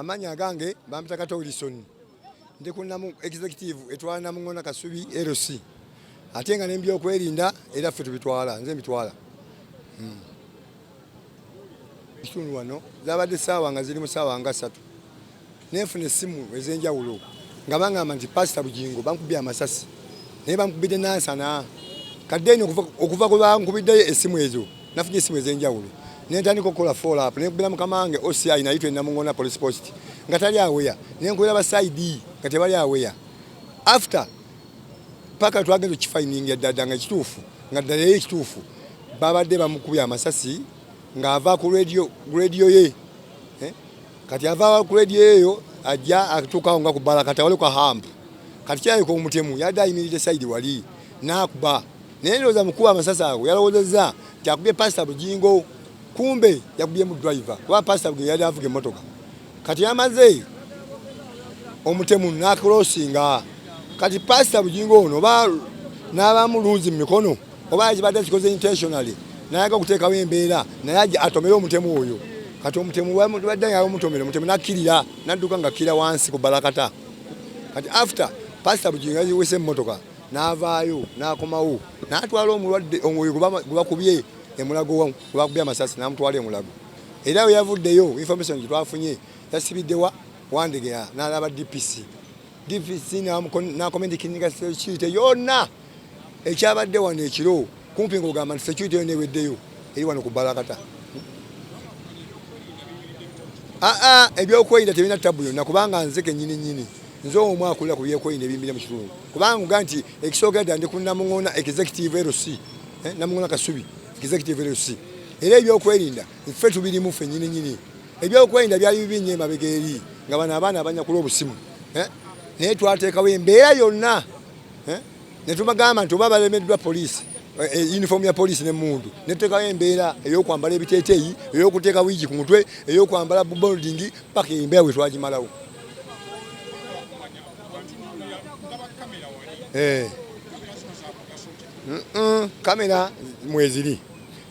amanya gange bampita Kato Wilson ndi kunnamu executive etwala Namungona Kasubi LC ate nga nembyo okwerinda era ffe tubitwala nze mbitwala kitundu wano zabadde saawa nga ziri mu saawa nga 3 nefuna essimu ez'enjawulo nga bangamba nti Pastor Bugingo bankubye amasasi naye bankubidde nansana kadde okuva ku bankubiddeyo essimu ezo nafunye essimu ez'enjawulo nentandika okukola follow up nekubira mukamange OCI nayitwe Namungona police post nga tali aweya nenkubira basaidi nga tebali aweya after paka twagenze kifining ya dada nga kituufu nga dada ye kituufu babadde bamukubya amasasi nga ava ku radio ye kati ava ku radio eyo ajja atukawo nga kubala kati wale kwa hamp kati kyayo ko mutemu yada imiride side wali nakuba nendoza mukuba amasasi ago yalowozeza yakubye Pastor Bugingo kumbe yakubye mu driver kwa Pastor Bugingo yada avuge motoka kati yamaze omutemu na crossinga kati Pastor Bugingo ono ba n'abamuluzi mu mikono oba yibadde kikoze intentionally nayaga kuteekawo embeera naye atomere omutemu oyo kati omutemu badde yawo mutomere omutemu nakirira nadduka nga kira wansi ku balakata kati after Pastor Bugingo yaziwese mmotoka n'avaayo n'akomawo n'atwala omulwadde omwoyo gubakubye emulago gwakubye amasasi n'amutwala emulago era we yavuddeyo information gitwafunye yasibiddewa Wandegeya n'alaba DPC n'akomendi kininga security yonna ekyabadde wano ekiro kumpi ng'ogamba nti security yonna eweddeyo eri wano ku balakata ebyokwerinda tebirina tabu yonna kubanga nze kennyini nze omwe akulira ku byokwerinda ebimbire mu kitundu kubanga nga nti ekisookedda ndi ku Namungona executive LC Namungona Kasubi executive LC era ebyokwerinda ffe tubirimu ffe nyini ebyokwerinda byali bibi nnyo emabega eri nga bano abaana abanyakula obusimu naye twateekawo embeera yonna ne tubagamba nti oba balemeddwa poliisi uniform ya poliisi n'emmundu netuteekawo embeera ey'okwambala ebiteeteeyi ey'okuteeka wiigi ku mutwe ey'okwambala bolding paka embeera bwe twagimalawo kamera mweziri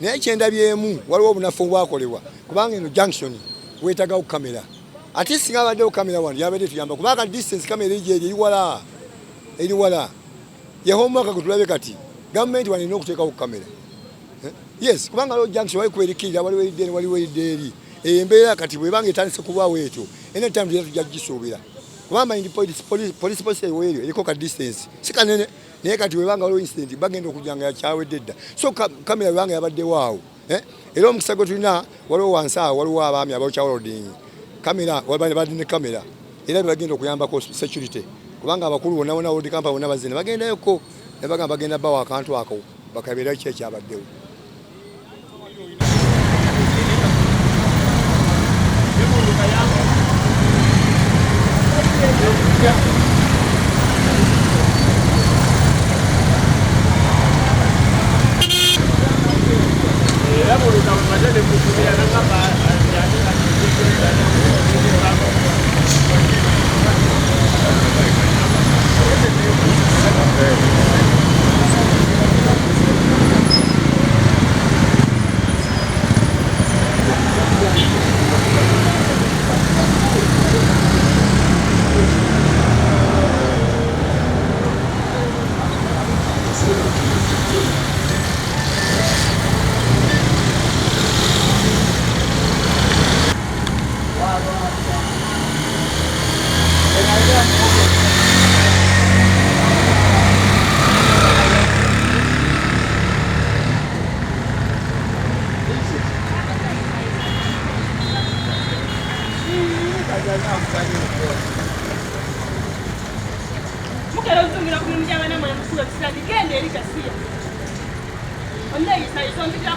naye kyendabyemu waliwo obunafu obwakolebwa kubanga eno junction weetagawo kamera ate singa abaddewo kamera wano yabadde tuyamba kubanga distance kamera eri wala yehoomwaka gwe tulabe kati gavumenti wano erina okuteekawo kamera yes kubanga waliwo junction wali kubeerikirira waliwo eridde eri embeera kati bwebanga etandise kubaawo etyo ena time tujja kugisuubira kubanga indi police post eyo eriko ka distance si kanene naye kati webanga waliwo incident bagenda okujja nga yakyawedde dda so kamera webanga yabaddewo awo era omukisa gwe tulina waliwo wansi awo waliwo abaami abakyawolding kamera badine kamera era bagenda okuyambako security kubanga abakulu bonna bonna world camp bonna bazine bagendayoko ne bagenda bawa akantu ako bakabeera ki ekyabaddewo Onde está? Isso onde está?